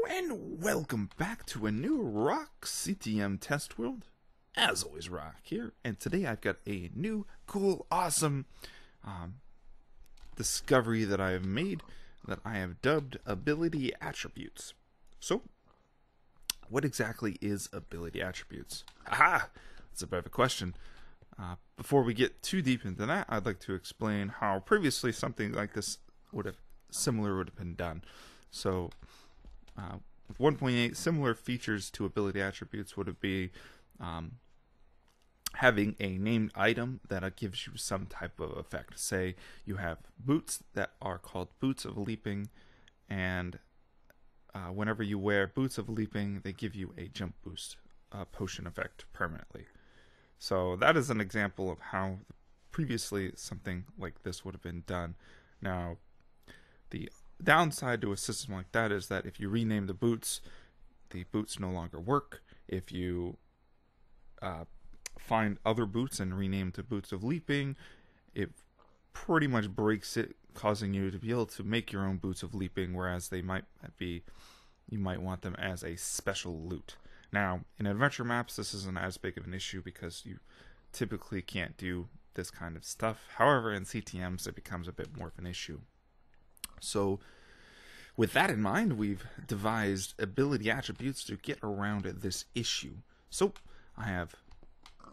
and welcome back to a new Rock CTM test world. As always, Rock here, and today I've got a new, cool, awesome discovery that I have made that I have dubbed ability attributes. So, what exactly is ability attributes? Aha! That's a bit of a question. Before we get too deep into that, I'd like to explain how previously something like this similar would have been done. So, with 1.8, similar features to ability attributes would be having a named item that gives you some type of effect. Say you have boots that are called Boots of Leaping, and whenever you wear Boots of Leaping, they give you a jump boost potion effect permanently. So that is an example of how previously something like this would have been done. Now, the downside to a system like that is that if you rename the boots no longer work. If you find other boots and rename to Boots of Leaping, it pretty much breaks it, causing you to be able to make your own Boots of Leaping, whereas you might want them as a special loot. Now, in adventure maps, this isn't as big of an issue because you typically can't do this kind of stuff. However, in CTMs, it becomes a bit more of an issue. So, with that in mind, we've devised ability attributes to get around this issue. So, I have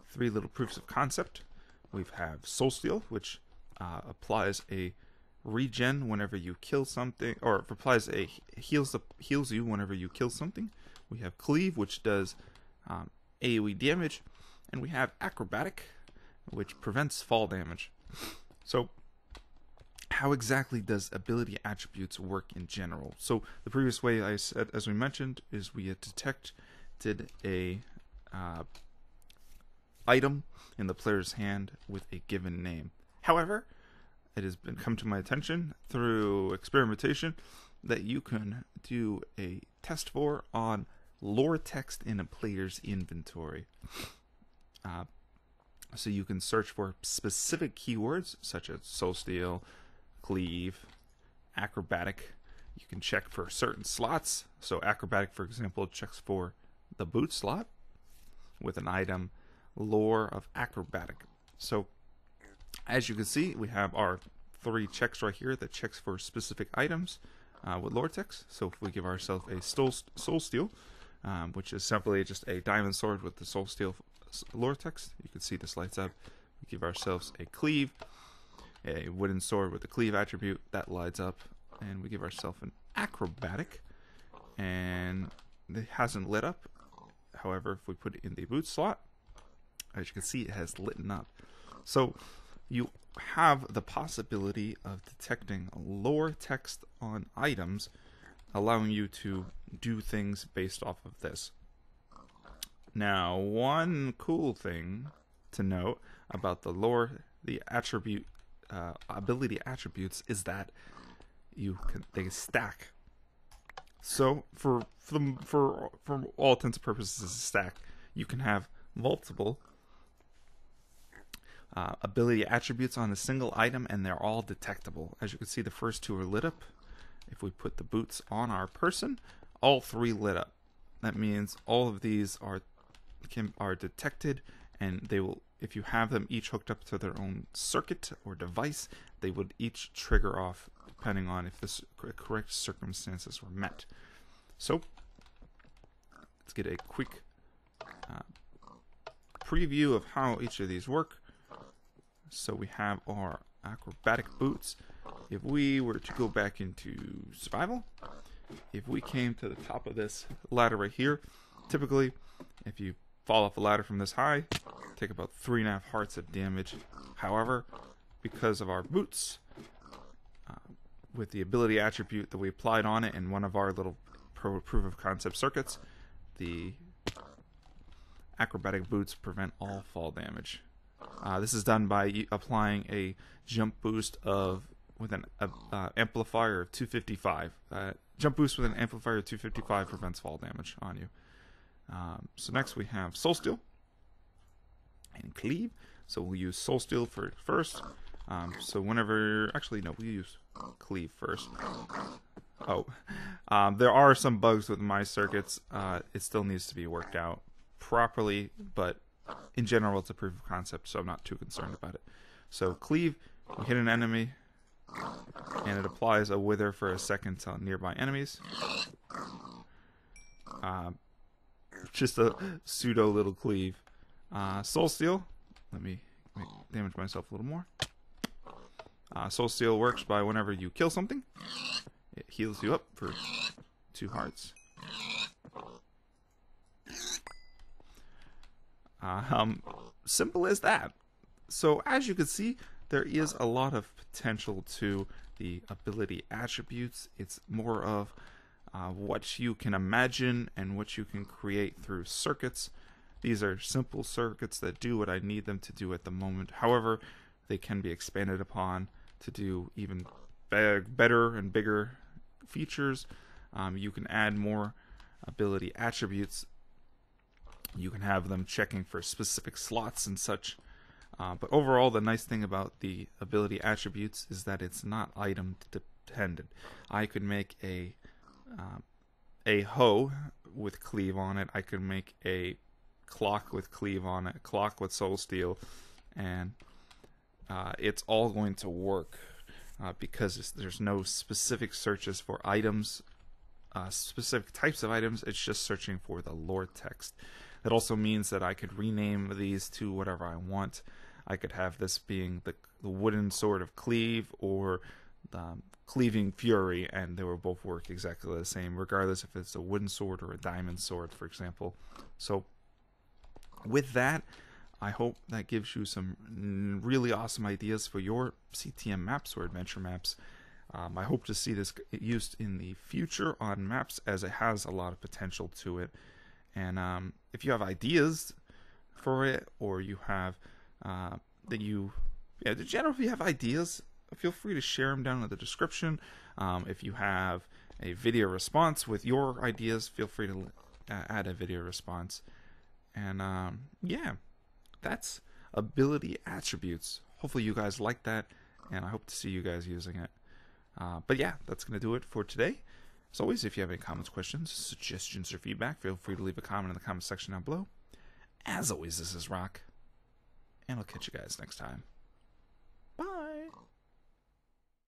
3 little proofs of concept. We have Soul Steal, which applies a regen whenever you kill something, or applies a heals you whenever you kill something. We have Cleave, which does AoE damage, and we have Acrobatic, which prevents fall damage. So, how exactly does ability attributes work in general? So, the previous way I said, as we mentioned, is we had detected a item in the player's hand with a given name. However, it has come to my attention through experimentation that you can do a testfor on lore text in a player's inventory. So you can search for specific keywords such as Soul Steal, Cleave, Acrobatic. You can check for certain slots. So Acrobatic, for example, checks for the boot slot with an item lore of Acrobatic. So as you can see, we have our 3 checks right here that checks for specific items with lore text. So if we give ourselves a Soul Steal, which is simply just a diamond sword with the Soul Steal lore text, you can see this lights up. We give ourselves a Cleave, a wooden sword with the Cleave attribute, that lights up, and we give ourselves an Acrobatic, and it hasn't lit up. However, if we put it in the boot slot, as you can see, it has lit up. So you have the possibility of detecting lore text on items, allowing you to do things based off of this. Now, one cool thing to note about the attribute ability attributes is that they stack. So for all intents and purposes, a stack. You can have multiple ability attributes on a single item, and they're all detectable. As you can see, the first 2 are lit up. If we put the boots on our person, all 3 lit up. That means all of these are detected, and they will, if you have them each hooked up to their own circuit or device, they would each trigger off depending on if the correct circumstances were met. So let's get a quick preview of how each of these work. So we have our Acrobatic boots. If we were to go back into survival, if we came to the top of this ladder right here, typically if you fall off a ladder from this high, take about 3.5 hearts of damage. However, because of our boots, with the ability attribute that we applied on it in one of our little proof of concept circuits, the Acrobatic boots prevent all fall damage. This is done by applying a jump boost with an amplifier of 255. Jump boost with an amplifier of 255 prevents fall damage on you. So next we have Soul Steal and Cleave. So we'll use Soul Steal first. So whenever, actually no, we use Cleave first. Oh, There are some bugs with my circuits. It still needs to be worked out properly, but in general, it's a proof of concept, so I'm not too concerned about it. So Cleave, you hit an enemy, and it applies a wither for a second to nearby enemies. Just a pseudo little Cleave. Soul Steal, let me damage myself a little more. Soul Steal works by whenever you kill something, it heals you up for 2 hearts. Simple as that. So as you can see, there is a lot of potential to the ability attributes. It's more of what you can imagine and what you can create through circuits. These are simple circuits that do what I need them to do at the moment. However, they can be expanded upon to do even better and bigger features. You can add more ability attributes. You can have them checking for specific slots and such. But overall, the nice thing about the ability attributes is that it's not item dependent. I could make a hoe with Cleave on it. I could make a clock with Cleave on it, a clock with Soul Steal, and it's all going to work because there's no specific searches for items, specific types of items. It's just searching for the lore text. That also means that I could rename these to whatever I want. I could have this being the wooden sword of Cleave or the cleaving fury, and they will both work exactly the same, regardless if it's a wooden sword or a diamond sword, for example. So with that, I hope that gives you some really awesome ideas for your CTM maps or adventure maps. I hope to see this used in the future on maps, as it has a lot of potential to it. And if you have ideas for it, or you have if you have ideas, feel free to share them down in the description. If you have a video response with your ideas, feel free to add a video response. And yeah, that's ability attributes. Hopefully you guys like that, and I hope to see you guys using it. But yeah, that's going to do it for today. As always, if you have any comments, questions, suggestions, or feedback, feel free to leave a comment in the comment section down below. As always, this is Rock, and I'll catch you guys next time.